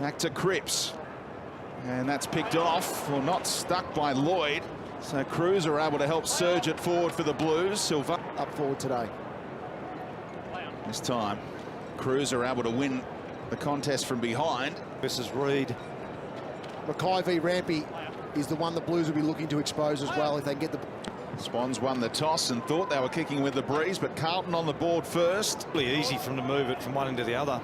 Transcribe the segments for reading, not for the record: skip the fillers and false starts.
Back to Cripps. And that's picked off, or not stuck by Lloyd. So Kreuzer able to help surge it forward for the Blues. Silva up forward today. This time, Kreuzer able to win the contest from behind. This is Reid. Mackay v Rampy is the one the Blues will be looking to expose as well if they can get the... Swans won the toss and thought they were kicking with the breeze, but Carlton on the board first. Really easy for them to move it from one end to the other.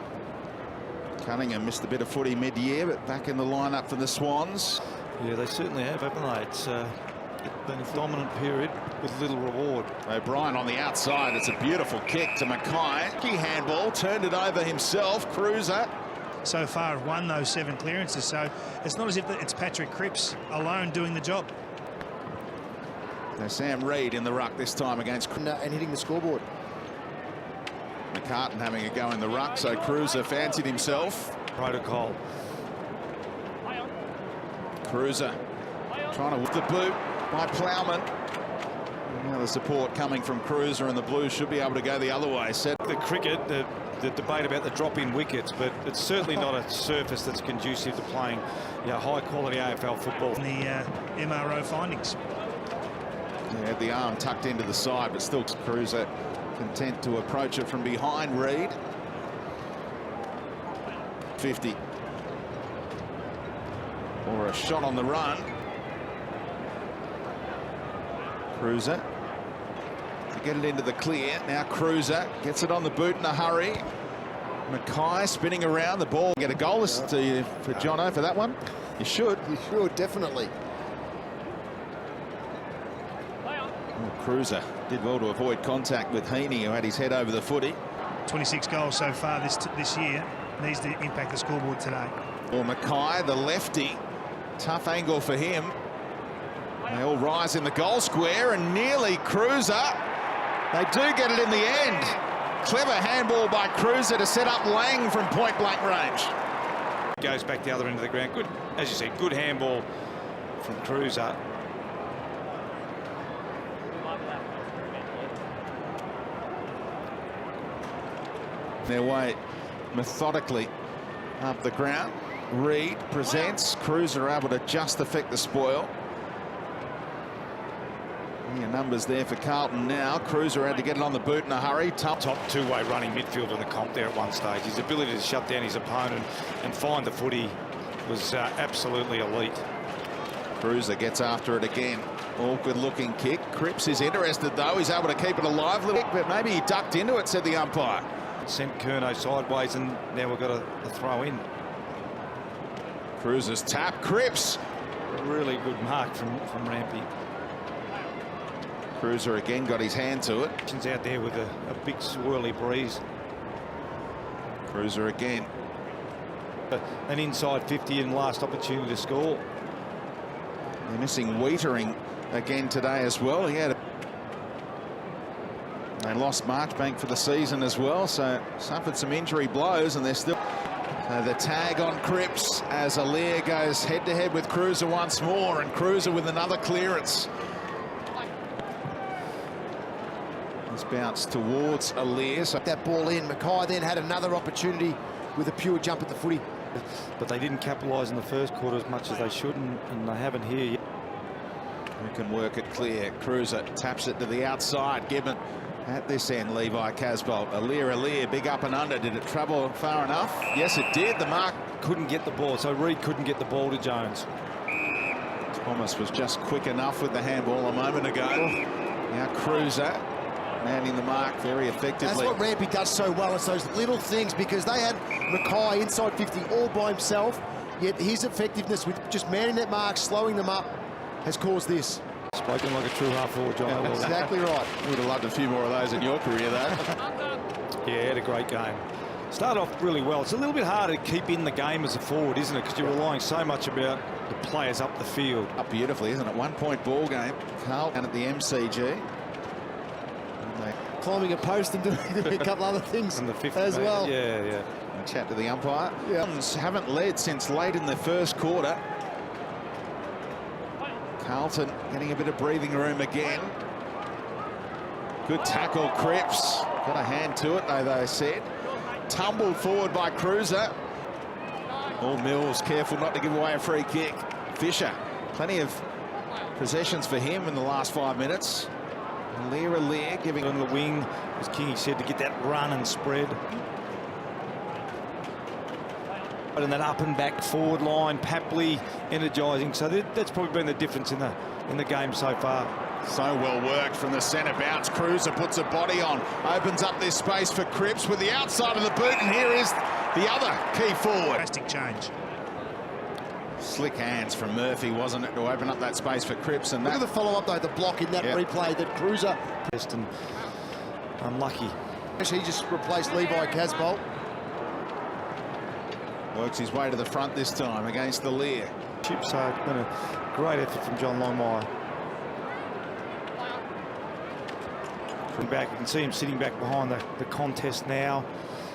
Cunningham missed a bit of footy mid-year, but back in the lineup for the Swans. Yeah, they certainly have, haven't they? It's been a dominant period with little reward. O'Brien on the outside. It's a beautiful kick to Mackay. Key handball, turned it over himself. Kreuzer. So far have won those 7 clearances, so it's not as if it's Patrick Cripps alone doing the job. Now Sam Reid in the ruck this time against and hitting the scoreboard. McCartan having a go in the ruck, so Kreuzer fancied himself. Protocol. Kreuzer trying to whip the boot by Plowman. Now the support coming from Kreuzer, and the Blues should be able to go the other way. Set the cricket, the debate about the drop-in wickets, but it's certainly not a surface that's conducive to playing, high-quality AFL football. In the MRO findings. He had the arm tucked into the side, but still Kreuzer content to approach it from behind Reid. 50. Or a shot on the run. Kreuzer to get it into the clear. Now Kreuzer gets it on the boot in a hurry. Mackay spinning around the ball. Get a goal for Jono for that one. You should. You should, definitely. Kreuzer did well to avoid contact with Heaney, who had his head over the footy. 26 goals so far this year. Needs to impact the scoreboard today. Or Mackay, the lefty. Tough angle for him. They all rise in the goal square, and nearly Kreuzer. They do get it in the end. Clever handball by Kreuzer to set up Lang from point-blank range. Goes back the other end of the ground. Good, as you said, good handball from Kreuzer. Their way methodically up the ground. Reid presents. Kreuzer able to just affect the spoil. Yeah, numbers there for Carlton now. Kreuzer had to get it on the boot in a hurry. Top two-way running midfielder in the comp there at one stage. His ability to shut down his opponent and find the footy was absolutely elite. Kreuzer gets after it again. Awkward looking kick. Cripps is interested though. He's able to keep it alive a little bit, but maybe he ducked into it, said the umpire. Sent Curnow sideways, and now we've got a throw in. Kreuzer's tap. Cripps. A really good mark from Rampy. Kreuzer again got his hand to it. He's out there with a big swirly breeze. Kreuzer again. An inside 50 and last opportunity to score. They're missing Wiedering again today as well. He had They lost Marchbank for the season as well, so suffered some injury blows, and they're still... the tag on Cripps as Aliir goes head-to-head with Kreuzer once more, and Kreuzer with another clearance. This bounce towards Aliir. So that ball in. Mackay then had another opportunity with a pure jump at the footy. But they didn't capitalise in the first quarter as much as they should, and they haven't here yet. Who can work it clear? Kreuzer taps it to the outside. Gibbon at this end, Levi Casbolt. Aliir, big up and under. Did it travel far enough? Yes, it did. The mark couldn't get the ball, so Reid couldn't get the ball to Jones. Thomas was just quick enough with the handball a moment ago. Now Kreuzer manning the mark very effectively. That's what Rampy does so well. It's those little things, because they had Mackay inside 50 all by himself, yet his effectiveness with just manning that mark, slowing them up, has caused this. Spoken like a true half-forward, John. Yeah, exactly right. Would have loved a few more of those in your career, though. Yeah, had a great game. Started off really well. It's a little bit harder to keep in the game as a forward, isn't it? Because you're relying so much about the players up the field. Up beautifully, isn't it? 1-point ball game. Carlton at the MCG. Climbing a post and doing a couple other things as well. Yeah. A chat to the umpire. Swans haven't led since late in the first quarter. Carlton getting a bit of breathing room again. Good tackle, Cripps. Got a hand to it, though, they said. Tumbled forward by Kreuzer. All Mills careful not to give away a free kick. Fisher, plenty of possessions for him in the last 5 minutes. Lear giving on the wing, as Kingy said, to get that run and spread. And that up and back forward line, Papley energising. So that's probably been the difference in the game so far. So well worked from the centre bounce. Kreuzer puts a body on, opens up this space for Cripps with the outside of the boot, and here is the other key forward. Drastic change. Slick hands from Murphy, wasn't it, to open up that space for Cripps? And look at the follow-up, though, the block in that replay that Kreuzer. And unlucky. He just replaced Levi Casbolt. Works his way to the front this time against the Lear. So it's been a great effort from John Longmire. Back, you can see him sitting back behind the contest now.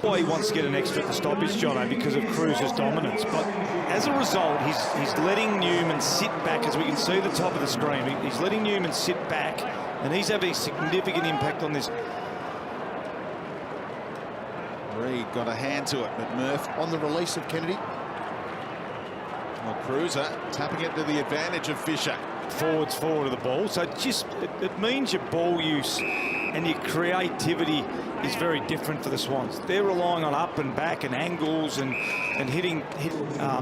Well, he wants to get an extra at the stoppage, Jono, because of Kreuzer's dominance. But as a result, he's letting Newman sit back, as we can see the top of the screen. He's letting Newman sit back, and he's having a significant impact on this. Reed got a hand to it, but Murph on the release of Kennedy. Well, Kreuzer tapping it to the advantage of Fisher. Forward of the ball, so it means your ball use and your creativity is very different for the Swans. They're relying on up and back and angles and hitting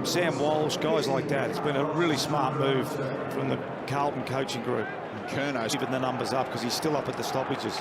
Sam Walsh, guys like that. It's been a really smart move from the Carlton coaching group. Kerno's giving the numbers up because he's still up at the stoppages.